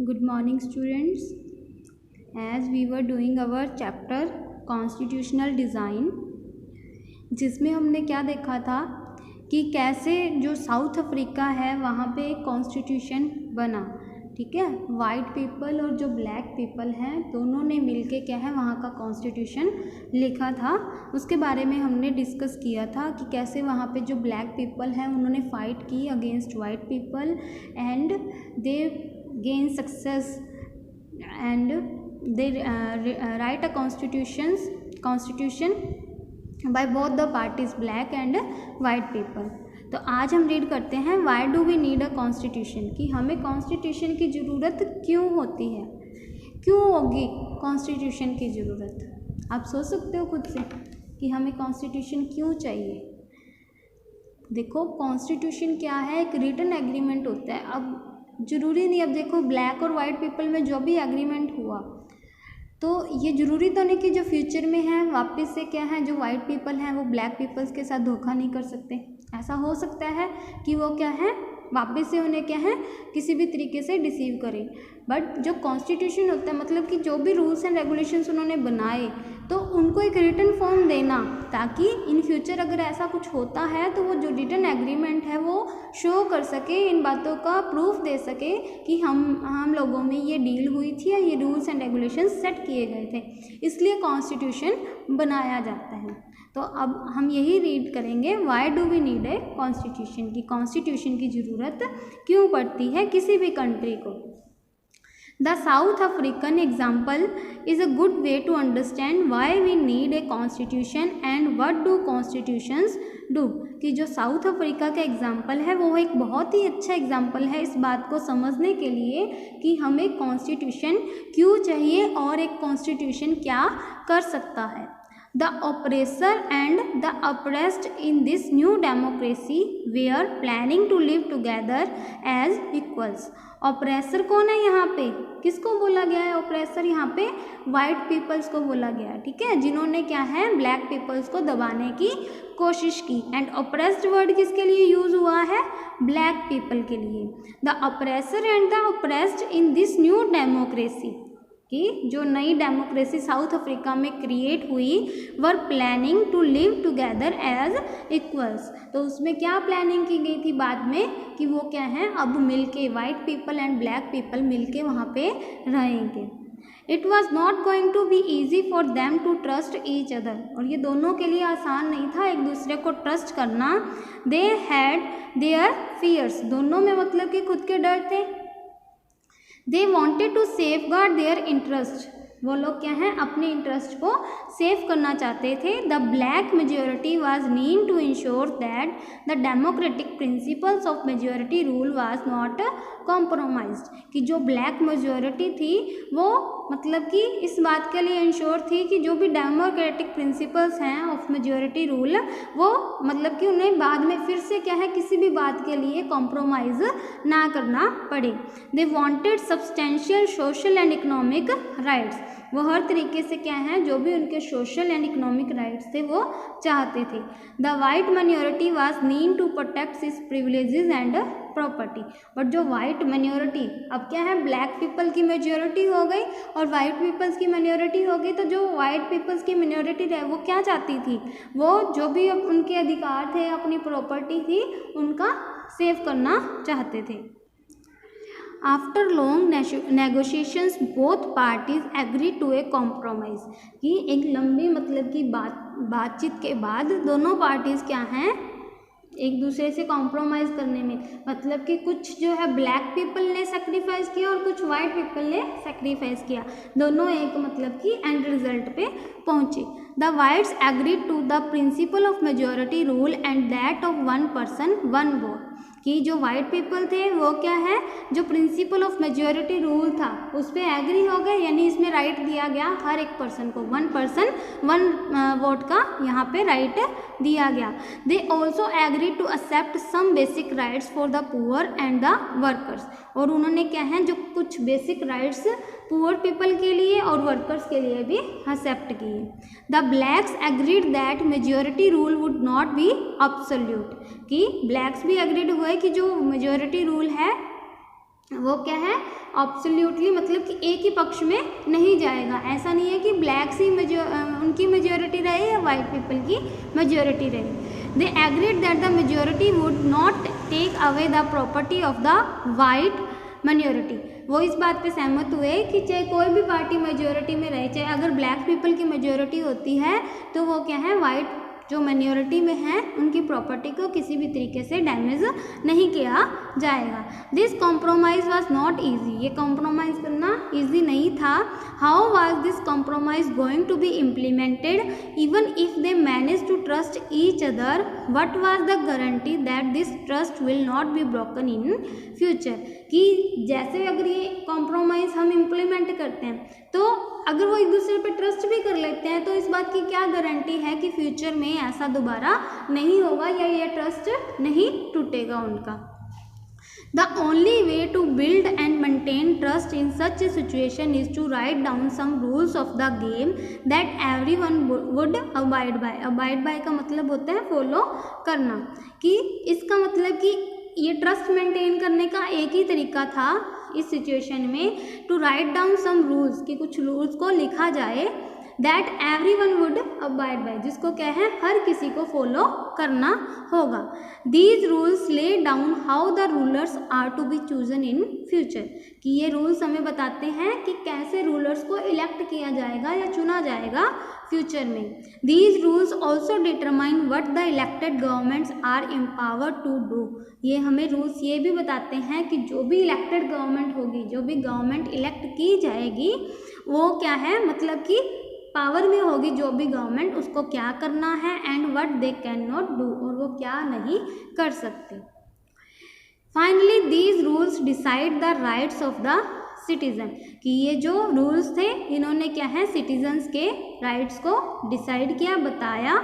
Good morning, students. As we were doing our chapter Constitutional Design, जिसमें हमने क्या देखा था कि कैसे जो साउथ अफ्रीका है वहाँ पे एक कॉन्स्टिट्यूशन बना। ठीक है, वाइट पीपल और जो ब्लैक पीपल हैं दोनों ने मिलके क्या है वहाँ का कॉन्स्टिट्यूशन लिखा था। उसके बारे में हमने डिस्कस किया था कि कैसे वहाँ पे जो ब्लैक पीपल हैं उन्होंने फाइट की against white people and they gain success and they write a constitution by both the parties black and white people. तो आज हम रीड करते हैं why do we need a constitution, कि हमें कॉन्स्टिट्यूशन की ज़रूरत क्यों होती है, क्यों होगी कॉन्स्टिट्यूशन की ज़रूरत। आप सोच सकते हो खुद से कि हमें कॉन्स्टिट्यूशन क्यों चाहिए। देखो कॉन्स्टिट्यूशन क्या है, एक रिटन एग्रीमेंट होता है। अब ज़रूरी नहीं, अब देखो ब्लैक और वाइट पीपल में जो भी एग्रीमेंट हुआ तो ये ज़रूरी तो नहीं कि जो फ्यूचर में है वापस से क्या है जो वाइट पीपल हैं वो ब्लैक पीपल्स के साथ धोखा नहीं कर सकते। ऐसा हो सकता है कि वो क्या है वापस से उन्हें क्या है किसी भी तरीके से डिसीव करें। बट जो कॉन्स्टिट्यूशन होता है मतलब कि जो भी रूल्स एंड रेगुलेशंस उन्होंने बनाए तो उनको एक रिटन फॉर्म देना, ताकि इन फ्यूचर अगर ऐसा कुछ होता है तो वो जो रिटन एग्रीमेंट है वो शो कर सके, इन बातों का प्रूफ दे सके कि हम लोगों में ये डील हुई थी या ये रूल्स एंड रेगुलेशंस सेट किए गए थे, इसलिए कॉन्स्टिट्यूशन बनाया जाता है। तो अब हम यही रीड करेंगे why do we need a constitution, की कॉन्स्टिट्यूशन की ज़रूरत क्यों पड़ती है किसी भी कंट्री को। The South African example is a good way to understand why we need a constitution and what do constitutions do। कि जो साउथ अफ्रीका का एग्जाम्पल है वो एक बहुत ही अच्छा एग्जाम्पल है इस बात को समझने के लिए कि हमें कॉन्स्टिट्यूशन क्यों चाहिए और एक कॉन्स्टिट्यूशन क्या कर सकता है। The oppressor and the oppressed in this new democracy were planning to live together as equals। Oppressor कौन है यहाँ पे, किसको बोला गया है ऑपरेसर, यहाँ पे वाइट पीपल्स को बोला गया है। ठीक है, जिन्होंने क्या है ब्लैक पीपल्स को दबाने की कोशिश की। एंड ऑपरेस्ड वर्ड किसके लिए यूज हुआ है, ब्लैक पीपल के लिए। The oppressor and the oppressed in this new democracy, कि जो नई डेमोक्रेसी साउथ अफ्रीका में क्रिएट हुई were planning to live together as equals. तो उसमें क्या प्लानिंग की गई थी बाद में कि वो क्या है अब मिलके white people and black people मिलके वहाँ पे रहेंगे। It was not going to be easy for them to trust each other, और ये दोनों के लिए आसान नहीं था एक दूसरे को ट्रस्ट करना। दे हैड देयर फियर्स, दोनों में मतलब कि खुद के डर थे। They wanted to safeguard their interest, वो लोग क्या हैं अपने इंटरेस्ट को सेव करना चाहते थे। The black majority was need to ensure that the democratic principles of majority rule was not compromised, कि जो ब्लैक मेजोरिटी थी वो मतलब कि इस बात के लिए इंश्योर थी कि जो भी डेमोक्रेटिक प्रिंसिपल्स हैं ऑफ मेजोरिटी रूल वो मतलब कि उन्हें बाद में फिर से क्या है किसी भी बात के लिए कॉम्प्रोमाइज़ ना करना पड़े। They wanted substantial social and economic rights, वो हर तरीके से क्या है जो भी उनके सोशल एंड इकोनॉमिक राइट्स थे वो चाहते थे। The white minority was need to protect its privileges and property, और जो वाइट माइनॉरिटी अब क्या है ब्लैक पीपल की मेजॉरिटी हो गई और वाइट पीपल्स की माइनॉरिटी हो गई, तो जो वाइट पीपल्स की माइनॉरिटी है वो क्या चाहती थी, वो जो भी उनके अधिकार थे अपनी प्रॉपर्टी थी उनका सेव करना चाहते थे। After long negotiations both parties agree to a compromise, कि एक लंबी मतलब की बातचीत के बाद दोनों पार्टीज़ क्या हैं एक दूसरे से कॉम्प्रोमाइज़ करने में, मतलब कि कुछ जो है ब्लैक पीपल ने सेक्रीफाइस किया और कुछ वाइट पीपल ने सेक्रीफाइस किया, दोनों एक मतलब कि एंड रिजल्ट पे पहुँचे। The whites agree to the principle of majority rule and that of one person one vote, कि जो वाइट पीपल थे वो क्या है जो प्रिंसिपल ऑफ मेजोरिटी रूल था उस पर एग्री हो गए, यानी इसमें राइट दिया गया हर एक पर्सन को, वन पर्सन वन वोट का यहाँ पे राइट दिया गया। They also agree to accept some basic rights for the poor and the workers, और उन्होंने क्या है जो कुछ बेसिक राइट्स पुअर पीपल के लिए और वर्कर्स के लिए भी एक्सेप्ट किए। The blacks agreed that majority rule would not be absolute, कि ब्लैक्स भी एग्रीड हुए कि जो मेजोरिटी रूल है वो क्या है, ऑब्सोल्यूटली मतलब कि एक ही पक्ष में नहीं जाएगा। ऐसा नहीं है कि ब्लैक्स ही उनकी मेजॉरिटी रहे या वाइट पीपल की मेजॉरिटी रहे। They agreed that the majority would not take away the property of the white minority. वो इस बात पे सहमत हुए कि चाहे कोई भी पार्टी मेजॉरिटी में रहे, चाहे अगर ब्लैक पीपल की मेजॉरिटी होती है तो वो क्या है, वाइट जो माइनॉरिटी में है उनकी प्रॉपर्टी को किसी भी तरीके से डैमेज नहीं किया जाएगा। This compromise was not easy, ये कॉम्प्रोमाइज़ करना ईजी नहीं था। How was this compromise going to be implemented even if they manage to trust each other, what was the guarantee that this trust will not be broken in future. कि जैसे अगर ये compromise हम implement करते हैं तो अगर वो एक दूसरे पे ट्रस्ट भी कर लेते हैं तो इस बात की क्या गारंटी है कि फ्यूचर में ऐसा दोबारा नहीं होगा या ये ट्रस्ट नहीं टूटेगा उनका। The only way to build and maintain trust in such a situation is to write down some rules of the game that everyone would abide by. Abide by का मतलब होता है फॉलो करना, कि इसका मतलब कि ये ट्रस्ट मेंटेन करने का एक ही तरीका था इस सिचुएशन में, to write down some rules, कि कुछ रूल्स को लिखा जाए, that everyone would abide by, जिसको क्या है हर किसी को फॉलो करना होगा। These rules lay down how the rulers are to be chosen in future, कि ये रूल्स हमें बताते हैं कि कैसे रूलर्स को इलेक्ट किया जाएगा या चुना जाएगा फ्यूचर में। These rules also determine what the elected governments are empowered to do, ये हमें रूल्स ये भी बताते हैं कि जो भी इलेक्टेड गवर्नमेंट होगी, जो भी गवर्नमेंट इलेक्ट की जाएगी वो क्या है, मतलब कि पावर में होगी जो भी गवर्नमेंट, उसको क्या करना है and what they can not do, और वो क्या नहीं कर सकते। Finally these rules decide the rights of the citizen, कि ये जो रूल्स थे इन्होंने क्या है सिटीजन्स के राइट्स को डिसाइड किया, बताया।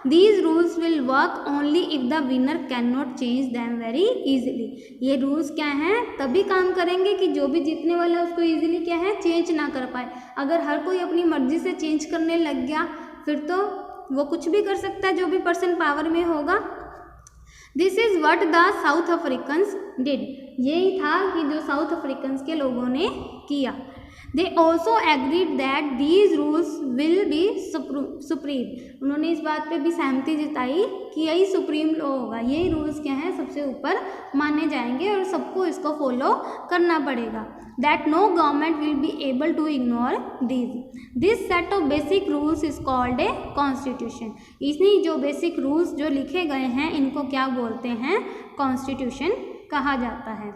These rules will work only if the winner can not change them very easily, ये रूल्स क्या हैं तभी काम करेंगे कि जो भी जीतने वाला है उसको इजीली क्या है चेंज ना कर पाए। अगर हर कोई अपनी मर्जी से चेंज करने लग गया फिर तो वो कुछ भी कर सकता है जो भी पर्सन पावर में होगा। This is what the south Africans did, यही था कि जो साउथ अफ्रीकन्स के लोगों ने किया। They also agreed that these rules will be supreme, उन्होंने इस बात पे भी सहमति जताई कि यही सुप्रीम लॉ होगा, यही रूल्स क्या हैं सबसे ऊपर माने जाएंगे और सबको इसको फॉलो करना पड़ेगा। That no government will be able to ignore this set of basic rules is called a constitution, इसलिए जो बेसिक रूल्स जो लिखे गए हैं इनको क्या बोलते हैं, कॉन्स्टिट्यूशन कहा जाता है।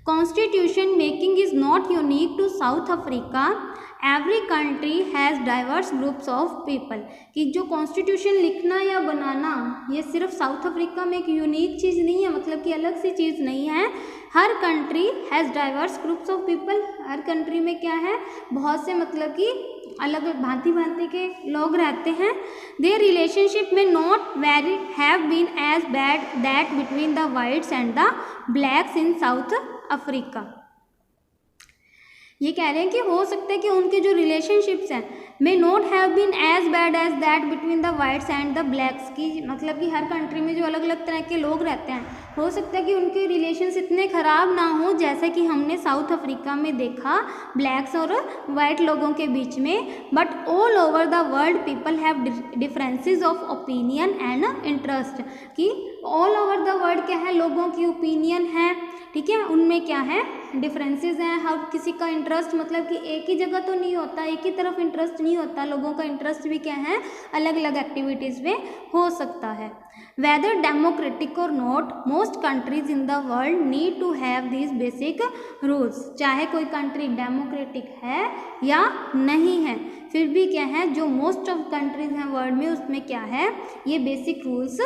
Constitution making is not unique to South Africa, every country has diverse groups of people, कि जो कॉन्स्टिट्यूशन लिखना या बनाना ये सिर्फ साउथ अफ्रीका में एक यूनिक चीज़ नहीं है, मतलब कि अलग सी चीज़ नहीं है। हर country has diverse groups of people, हर कंट्री में क्या है बहुत से मतलब कि अलग भांति भांति के लोग रहते हैं। Their relationship may not very have been as bad that between the whites and the blacks in South Africa. ये कह रहे हैं कि हो सकता है कि उनके जो रिलेशनशिप्स हैं may not have been as bad as that between the whites and the blacks, की मतलब कि हर कंट्री में जो अलग अलग तरह के लोग रहते हैं हो सकता है कि उनके रिलेशंस इतने ख़राब ना हो जैसे कि हमने साउथ अफ्रीका में देखा ब्लैक्स और वाइट लोगों के बीच में। But all over the world people have differences of opinion and interest, कि ऑल ओवर द वर्ल्ड क्या है लोगों की ओपिनियन है, ठीक है, उनमें क्या है डिफरेंसेस हैं। हर किसी का इंटरेस्ट मतलब कि एक ही जगह तो नहीं होता, एक ही तरफ इंटरेस्ट नहीं होता, लोगों का इंटरेस्ट भी क्या है अलग अलग एक्टिविटीज़ में हो सकता है। Whether democratic or not, most countries in the world need to have these basic rules, चाहे कोई कंट्री डेमोक्रेटिक है या नहीं है फिर भी क्या है जो मोस्ट ऑफ कंट्रीज हैं वर्ल्ड में उसमें क्या है ये बेसिक रूल्स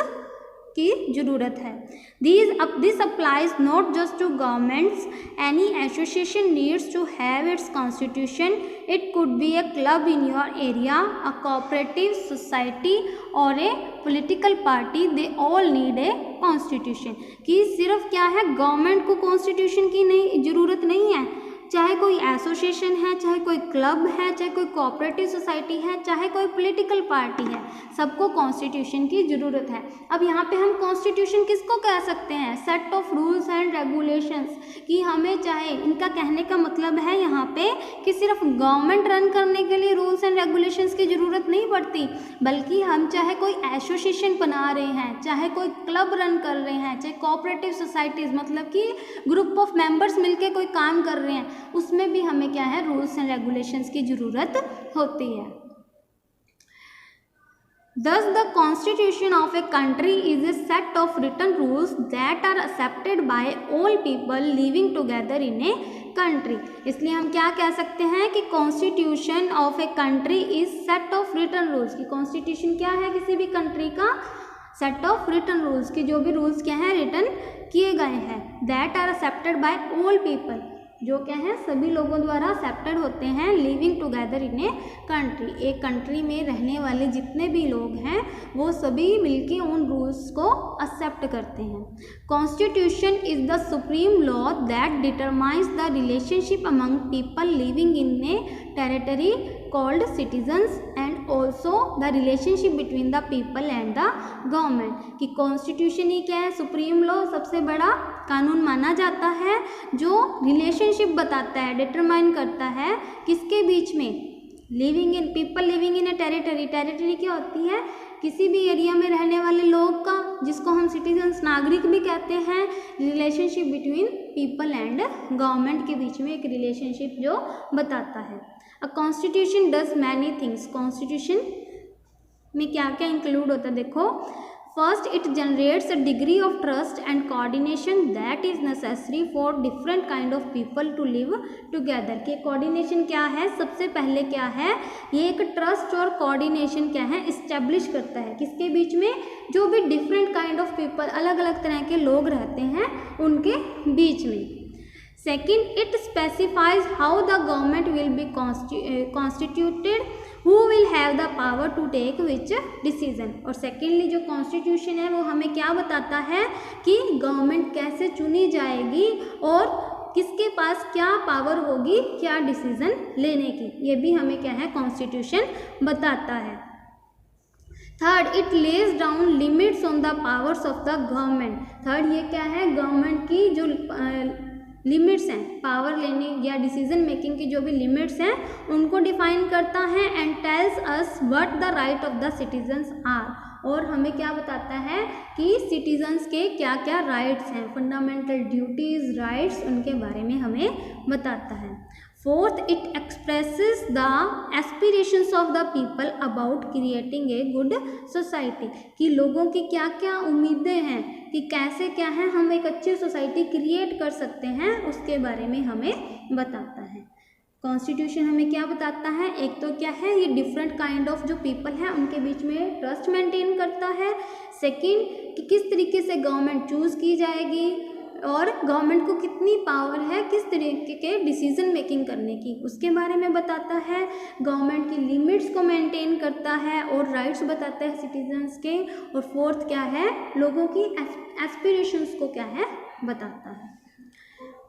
की ज़रूरत है। This applies not just to governments, any association needs to have its constitution, it could be a club in your area, a cooperative society और a political party, they all need a constitution. कि सिर्फ क्या है government को constitution की नहीं ज़रूरत नहीं है, चाहे कोई एसोसिएशन है, चाहे कोई क्लब है, चाहे कोई कोऑपरेटिव सोसाइटी है, चाहे कोई पॉलिटिकल पार्टी है, सबको कॉन्स्टिट्यूशन की ज़रूरत है। अब यहाँ पे हम कॉन्स्टिट्यूशन किसको कह सकते हैं? Set of rules and regulations, कि हमें चाहे, इनका कहने का मतलब है यहाँ पे कि सिर्फ गवर्नमेंट रन करने के लिए रूल्स एंड रेगुलेशंस की ज़रूरत नहीं पड़ती, बल्कि हम चाहे कोई एसोसिएशन बना रहे हैं, चाहे कोई क्लब रन कर रहे हैं, चाहे कोऑपरेटिव सोसाइटीज़ मतलब कि ग्रुप ऑफ मेंबर्स मिलके कोई काम कर रहे हैं, उसमें भी हमें क्या है, रूल्स एंड रेगुलेशंस की ज़रूरत होती है। Thus, the constitution of a country is a set of written rules that are accepted by all people living together in a country. इसलिए हम क्या कह सकते हैं कि constitution of a country is set of written rules, कि constitution क्या है किसी भी कंट्री का? सेट ऑफ रिटन रूल्स, की जो भी रूल्स क्या हैं, रिटन किए गए हैं, that are accepted by all people, जो क्या है, सभी लोगों द्वारा एक्सेप्टेड होते हैं, living together in a country, एक कंट्री में रहने वाले जितने भी लोग हैं वो सभी मिलके उन रूल्स को एक्सेप्ट करते हैं। Constitution is the supreme law that determines the relationship among people living in A territory called citizens and also the relationship between the people and the government, कि कॉन्स्टिट्यूशन ही क्या है, सुप्रीम लॉ, सबसे बड़ा कानून माना जाता है जो रिलेशनशिप बताता है, डिटरमाइन करता है किसके बीच में, living in people living in A territory, territory क्या होती है, किसी भी एरिया में रहने वाले लोग का, जिसको हम सिटीजन्स नागरिक भी कहते हैं, relationship between people and government के बीच में एक रिलेशनशिप जो बताता है। A constitution does many things, constitution में क्या क्या इंक्लूड होता है, देखो, first it generates a degree of trust and coordination that is necessary for different kind of people to live together, के कोऑर्डिनेशन क्या है, सबसे पहले क्या है, ये एक ट्रस्ट और कोऑर्डिनेशन क्या है, इस्टेब्लिश करता है, किसके बीच में, जो भी डिफरेंट काइंड ऑफ पीपल, अलग अलग तरह के लोग रहते हैं उनके बीच में। Second, it specifies how the government will be constituted, who will have the power to take which decision, और सेकेंडली जो कॉन्स्टिट्यूशन है वो हमें क्या बताता है कि गवर्नमेंट कैसे चुनी जाएगी और किसके पास क्या पावर होगी क्या डिसीजन लेने की, ये भी हमें क्या है, कॉन्स्टिट्यूशन बताता है। Third, it lays down limits on the powers of the government, third ये क्या है, गवर्नमेंट की जो लिमिट्स हैं, पावर लेने या डिसीजन मेकिंग की जो भी लिमिट्स हैं उनको डिफाइन करता है, and tells us what the right of the citizens are, और हमें क्या बताता है कि सिटीजन्स के क्या क्या राइट्स हैं, फंडामेंटल ड्यूटीज़, राइट्स, उनके बारे में हमें बताता है। Fourth, it expresses the aspirations of the people about creating a good society, कि लोगों की क्या क्या उम्मीदें हैं, कि कैसे क्या है हम एक अच्छी सोसाइटी क्रिएट कर सकते हैं, उसके बारे में हमें बताता है। कॉन्स्टिट्यूशन हमें क्या बताता है, एक तो क्या है, ये डिफरेंट काइंड ऑफ जो पीपल हैं उनके बीच में ट्रस्ट मेंटेन करता है। सेकंड, कि किस तरीके से गवर्नमेंट चूज़ की जाएगी और गवर्नमेंट को कितनी पावर है किस तरीके के डिसीजन मेकिंग करने की, उसके बारे में बताता है। गवर्नमेंट की लिमिट्स को मेंटेन करता है और राइट्स बताता है सिटीजन्स के। और फोर्थ क्या है, लोगों की एस्पिरेशंस को क्या है बताता है।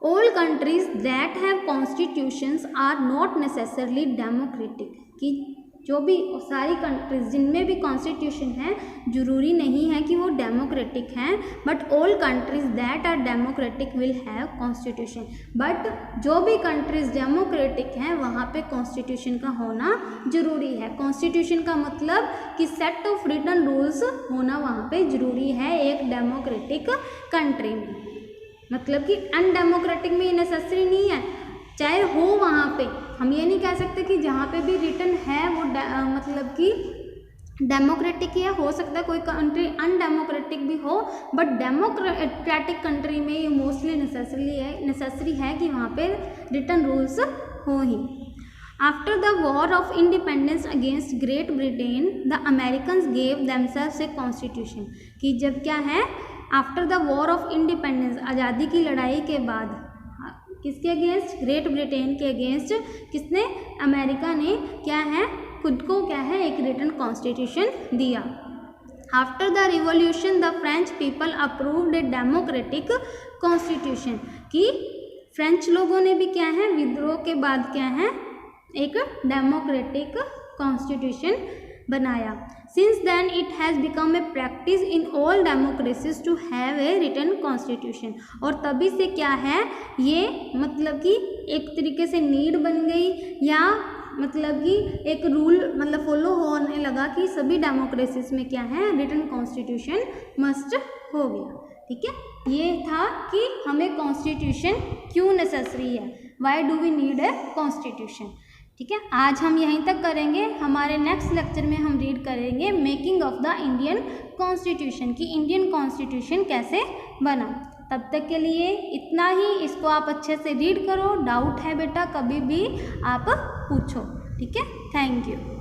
All countries that have constitutions are not necessarily democratic, कि जो भी सारी कंट्रीज जिनमें भी कॉन्स्टिट्यूशन है जरूरी नहीं है कि वो डेमोक्रेटिक हैं, but all countries that are democratic will have constitution, but जो भी कंट्रीज डेमोक्रेटिक हैं वहाँ पे कॉन्स्टिट्यूशन का होना जरूरी है। कॉन्स्टिट्यूशन का मतलब कि सेट ऑफ रिटन रूल्स होना वहाँ पे जरूरी है एक डेमोक्रेटिक कंट्री में, मतलब कि अनडेमोक्रेटिक में ये नेसेसरी नहीं है, चाहे हो वहाँ पे। हम ये नहीं कह सकते कि जहाँ पे भी रिटन है वो मतलब कि डेमोक्रेटिक ही है, हो सकता है कोई कंट्री अनडेमोक्रेटिक भी हो, बट डेमोक्रेटिक कंट्री में ये मोस्टली नेसेसरी है कि वहाँ पे रिटन रूल्स हो ही। After the war of independence against Great Britain the Americans gave themselves a constitution, कि जब क्या है after the war of independence, आज़ादी की लड़ाई के बाद किसके अगेंस्ट, ग्रेट ब्रिटेन के अगेंस्ट किसने, अमेरिका ने क्या है खुद को क्या है एक रिटन कॉन्स्टिट्यूशन दिया। After the revolution the French people approved a democratic constitution, कि फ्रेंच लोगों ने भी क्या है, विद्रोह के बाद क्या है, एक डेमोक्रेटिक कॉन्स्टिट्यूशन बनाया। Since then it has become a practice in all democracies to have a written constitution. और तभी से क्या है, ये मतलब कि एक तरीके से नीड बन गई, या मतलब कि एक रूल मतलब फॉलो होने लगा कि सभी डेमोक्रेसीज में क्या है, रिटन कॉन्स्टिट्यूशन मस्ट हो गया। ठीक है, ये था कि हमें कॉन्स्टिट्यूशन क्यों नेसेसरी है, why do we need a constitution. ठीक है, आज हम यहीं तक करेंगे। हमारे नेक्स्ट लेक्चर में हम रीड करेंगे making of the Indian constitution, कि इंडियन कॉन्स्टिट्यूशन कैसे बना। तब तक के लिए इतना ही, इसको आप अच्छे से रीड करो, डाउट है बेटा कभी भी आप पूछो। ठीक है, थैंक यू।